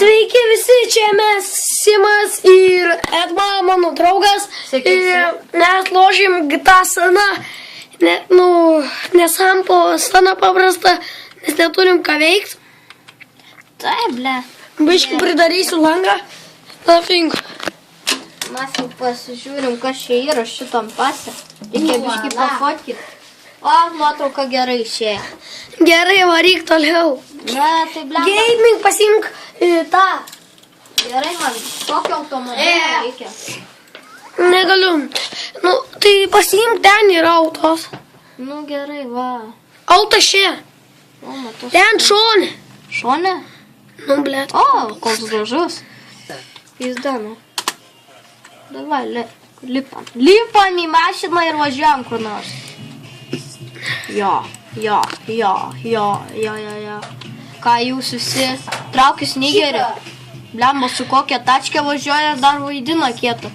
Sveiki visi, čia mes Simas ir Edma, mano draugas. Ir mes lošim tą seną, nesampo seną paprastą, nes neturim ką veikti. Taip, ble. Biškį pridarysiu langą. Nothing. Mes jau pasižiūrim, kas čia yra šitam pase. Reikia biškį pafotkyti. O, nuotrauka gerai išėjo. Gerai, varyk toliau. Ne, tai ble. Gaming pasimk tą. Gerai, man tokio automobilio reikia. Negaliu. Nu, tai pasimk ten yra autos. Nu, gerai, va. Autas čia. O, matau. Ten šone. Šone? Nu, blėt. O, koks gražus. Įsdanu. Davai, lipam. Lipam į mašiną ir važiuojam kur nors. Jo. Ką jūs visi traukis negerį? Blemba, su kokia tačkė važiuoja ir dar vaidina kietą.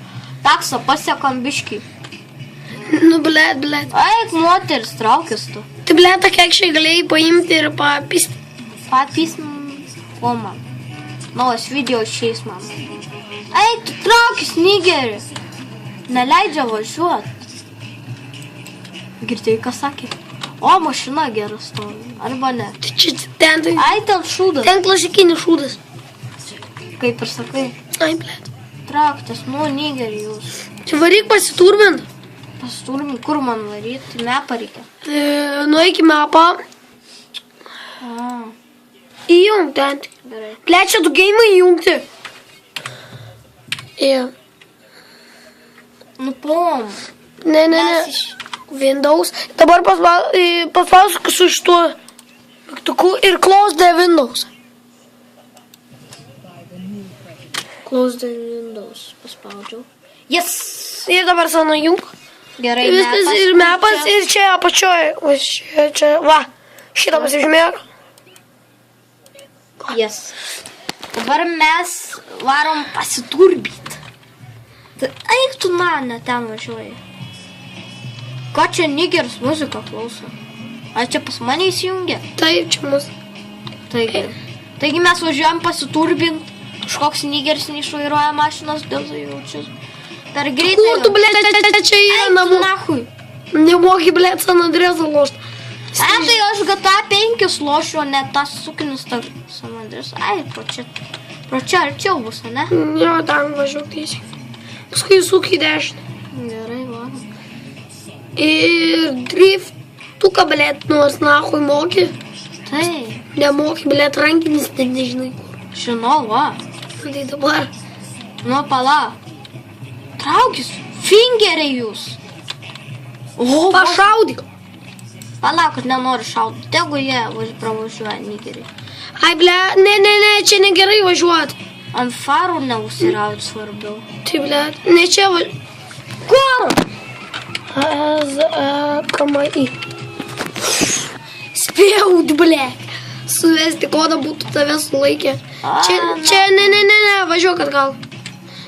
Taksą pasiekam biškį. Nu, blėt. Eik, moteris, traukis tu. Tai blėt, kiek šiai galėjai paimti ir papisti. Papis, o man. Naujas video išeis man. Eik, tu traukis negerį. Neleidžia važiuot. Girdėjai, ką sakė? O, mašina gera stovi. Arba ne. Tai čia ten tai... Ai, ten šūdas. Ten klasikinis šūdas. Kaip ir sakai. Ai, blėt. Trauktis, nu, negeri jūs. Čia varyk pasiturbint. Pasturmi, kur man varyti? Mepą reikia. Nueik į mapą. A, Įjung ten. gerai. Blėt, čia tu geimai įjungti. Nu, pom. Ne. Mes iš... Windows. Dabar paspausk su šituo mygtuku ir close the Windows. Close the windows. Paspaudžiau. Yes! Ir dabar seną jung. Gerai, Viskas ir mepas ir čia apačioje. O čia, va. Šitą pasižymėk. Yes. Dabar mes varom pasiturbyti. Tai eik tu, ne ten važiuoji. Ko čia nigeris muziką klauso? Ar čia pas mane įsijungia? Taip, čia mus. Taigi mes važiuojam pasiturbint. Kažkoks nigeris neišvairuoja mašinos dėl to jaučius. Per greitai. Kur tu, blėt, čia yra namų? Nahui. Nemoki, blėt, San Andresą lošti. Tai aš GTA 5 lošiu, o ne tas sukinis San Andres. Ai, pro čia arčiau bus, ne? Jo, ten važiuok tiesiai. Paskui suk į dešinę. Gerai, va. Ir driftuką, blėt, nors nahui moki. Tai, Nemoki, blėt, rankinis, net nežinai kur. žinau, va. Tai dabar. Nu, pala. Traukis, fingeriai jūs. O, Pašaudyk. palauk, kad nenori šaudyti. Tegu jie pravažiuoja nigeriai. Ai, ble, ne, čia negerai važiuoti. Ant farų neužsirauti svarbiau. Tai, ble, ne čia važiuoti. Kur? KMI. Spėjaut, ble. Suvesti kodą būtų tave sulaikę. Čia, ne, važiuok atgal.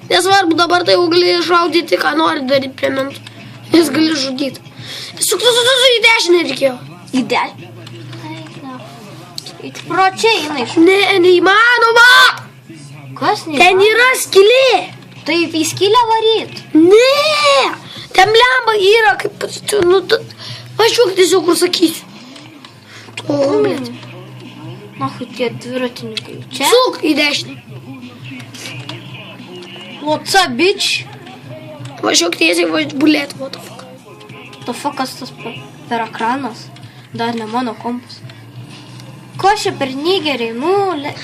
Nesvarbu, dabar tai jau gali šaudyti, ką nori daryti prie mentų. Jis gali žudyti. Suk, į dešinę reikėjo. Į dešinę. Eik pro čia, jinai iš... Ne, neįmanoma. Kas ne? Ten yra skylė. Taip, į skylę varyt. Ne, ten lemba yra, kaip, važiuok tiesiog, kur sakysi. O, blėt. Na, tie dviratininkai. Čia? Suk į dešinę. What's up, bitch? Važiuok tiesiai, bulėt, what the fuck. To fokas tas per ekranas. Dar ne mano kompas. Ko čia per nigeriai? Nu,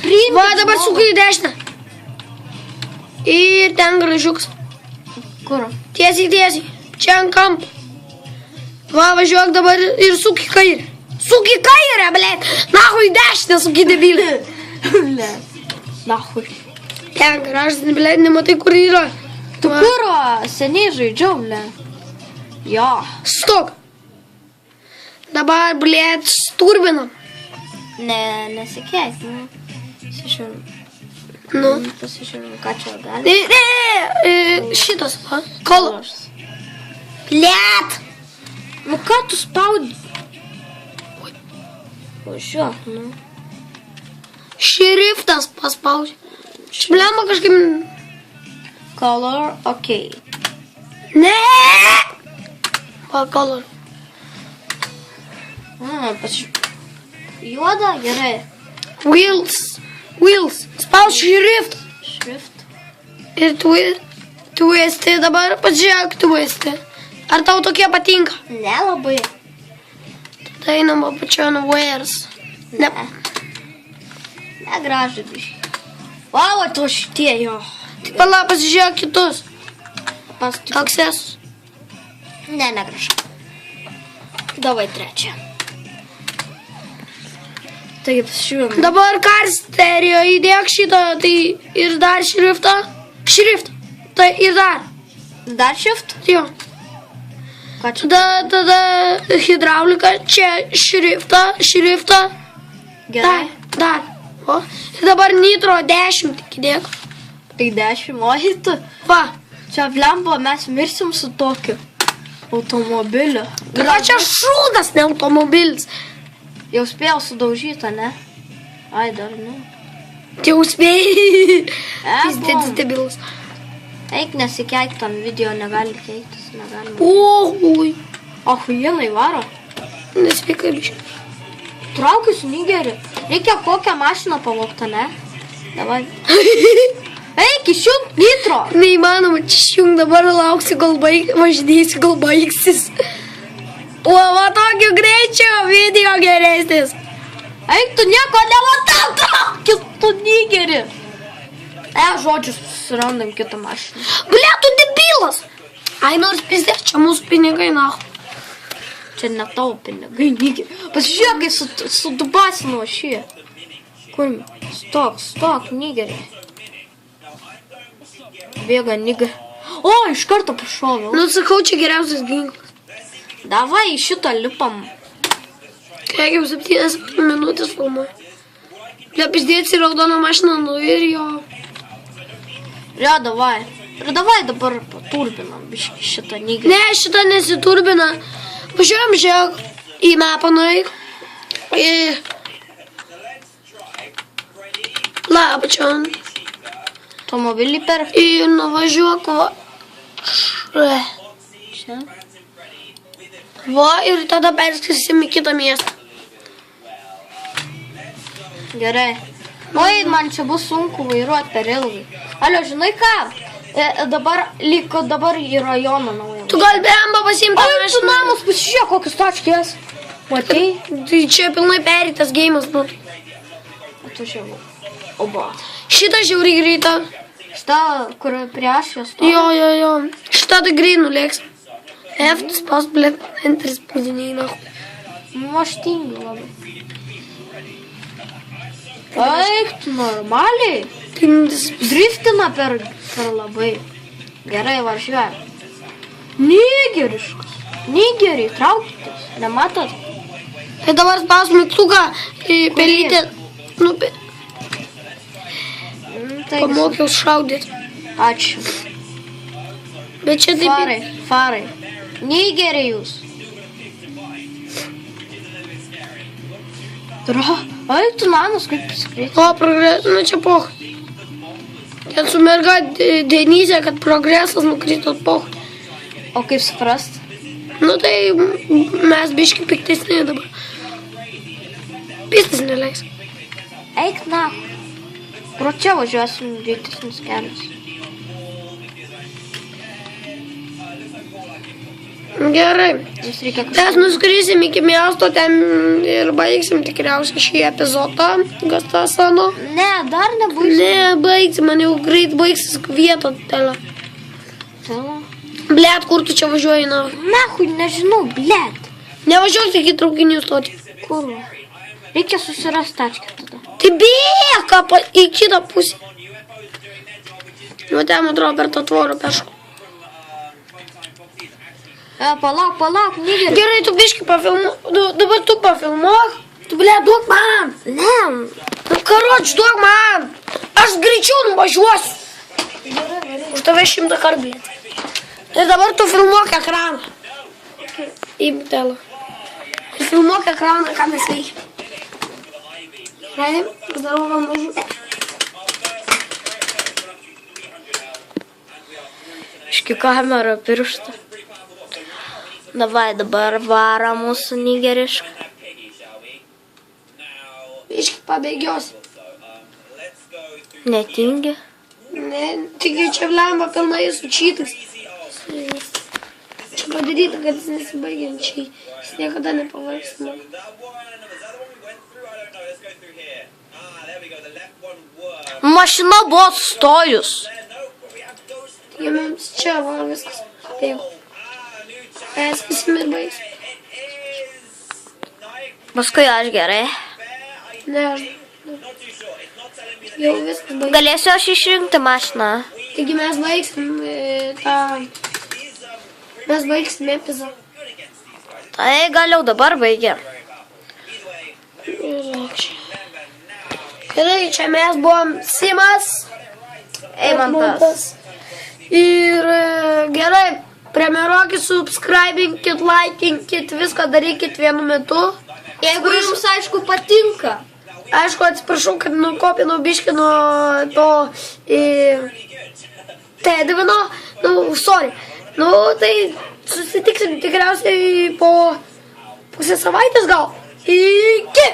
priimti. Va, dabar suk į dešinę. Ir ten gražiuks. Kur? Tiesiai. Čia ant kampų. Va, važiuok dabar ir suk į kairę. Suk į kairę, blėt. Nahui dešinę, suk į debilį. Nahui. Ten gražas, blėt, nematai, kur yra. Tu kur seniai žaidžiau, ble? Jo. Stok. Dabar, blėt, sturbinam. Ne, nesikeik, nu. Pasižiūrim. Nu. Pasižiūrim, ką čia gali. Šitas, va. Kolos. Blėt. Nu, ką tu spaudi? Važiuok, nu. Šriftas paspaudžia. Blemba kažkaip... Color, ok. Ne! Va, color. Juoda, gerai. Wheels. Spaus šrift. Šrift. Ir twisti dabar, pažiūrėk, twisti. Ar tau tokie patinka? Nelabai. Tada einam apačion wears. Ne. Negražu biškai. Vau, to šitie jo. Tai pala, pasižiūrėk kitus. Paskui. Aksesus. Ne, negražu. Davai trečią. Taigi, pasižiūrėjom. Dabar karsterijo įdėk šitą, tai ir dar šriftą. Šrift. Tai ir dar. Dar shift? Jo. Ką čia? Tada hidraulika, čia šriftą. Gerai. Dar. O. Ir dabar nitro 10 tik įdėk. Tai 10, oi tu. Va. Čia blemba, mes mirsim su tokiu automobiliu. Ką čia šūdas, ne automobilis. Jau spėjau sudaužytą, ne? Ai, dar ne. Jau spėjai. Jis buvo. dėdis debilas. Eik nesikeik, tam video negali keiktis, negalima. Oi. Ahujienai varo. Nesveikai biškai. Traukius Nigerį. Reikia kokią mašiną pavogtą, ne? Davai. Eik, išjunk nitro. Neįmanoma, čia išjung dabar lauksiu, kol važinėsiu, kol baigsis. O, va tokiu greičiu video geresnis. Eik, tu nieko nematau, traukit tu Nigerį. Žodžius, susirandam kitą mašiną. Ble, tu debilas. Ai, nors pizdė, čia mūsų pinigai, na. Čia ne tavo pinigai, Nigerį. Pasižiūrėk, kai sudubasino šį. Kur? Stok, Nigerį. Bėga Nigerį. O, iš karto pašoviau. Nu, sakau, čia geriausias ginklas. Davai, šito lipam. Kiek jau 7 minutės filmuoju. Ble, pizdėts į raudoną mašiną, nu ir jo. Jo, davai. Ir davai dabar paturbinam biškį šitą Nigerį. Ne, šitą nesiturbina. Važiuojam, žiūrėk, į mapą nueik. Apačion. Automobilį per... Ir nuvažiuok, va. Čia. Va, ir tada perskrisim į kitą miestą. Gerai. Oi, man čia bus sunku vairuoti per ilgai. Alio, žinai ką? Dabar į rajoną naują. Tu gal blemba pasiimti tą Oi, tu mašiną. namus pasižiūrėk, kokius tačkės. Matai? Tai čia pilnai pereitas geimas, nu. O tu čia. Oba. Šitą žiauriai greitą. Šitą, kur prieš jos to. Jo. Šitą tai greit nulėks. F, spaus, blėt, enteris spaudiniai, na. Nu, aš tingiu labai. Eik, tu normaliai. Driftina per labai. Gerai, važiuojam. Nigeriškas. Nigerį, traukitės. Nematot? Ir dabar spaus mygtuką į pelytę. Nu, pamokiau šaudyti. Ačiū. Bet čia taip... Farai. Nigerį jūs. Eik, tu namus, kaip pasikreiti. O, nu čia poch. Ten su merga Denizė, kad progresas nukrito poch. O kaip suprast? Nu tai mes biški piktesni dabar. Pistis neleis. Eik, na. Pro čia važiuosim greitesnius kelius. Gerai. Jums reikia Mes nuskrisim iki miesto ten ir baigsim tikriausiai šį epizodą. Gastasano. Ne, dar nebus. Ne, baigsim, man jau greit baigsis vietą telą. Tela? Blet, kur tu čia važiuoji, na? Nahui, nežinau, blet. Nevažiuok iki traukinių stoti. Kur? Reikia susirasti tačkę tada. Tai bėga į kitą pusę. Nu, ten atrodo per tą tvorą peršau. Palauk, Nigerį. Gerai, tu biški pafilmuok. Dabar tu pafilmuok. Tu, ble, duok man. Ne. Nu, karoč, duok man. Aš greičiau nuvažiuosiu. Už tave 100 kartų, ble. Ir dabar tu filmuok ekraną. Įm telą. Ir filmuok ekraną, ką mes veikim. Gerai, pasidarom mažu. Biški kamera pirštą. Davai, dabar vara mūsų nigerišką. Iški pabėgios. Netingi. Ne, taigi čia lemba pilnai su čytais. Čia padaryta, kad jis nesibaigiančiai. Jis niekada nepavargsma. Mašina buvo sustojus. Taigi mums čia va viskas pabėgo. Eskysim ir baigs. Paskui aš gerai. Ne, jau viskas baigs. Galėsiu aš išrinkti mašiną. Taigi mes baigsim tą... Mes baigsim epizą. Tai gal jau dabar baigė. Gerai, čia mes buvom Simas. Eimantas. Ir gerai, prenumeruokit, subscribinkit, laikinkit, viską darykit vienu metu. Jeigu jums aišku patinka. Aišku, atsiprašau, kad nukopinau biškį nuo to T9, sorry. Tai susitiksim tikriausiai po pusę savaitės gal. Iki!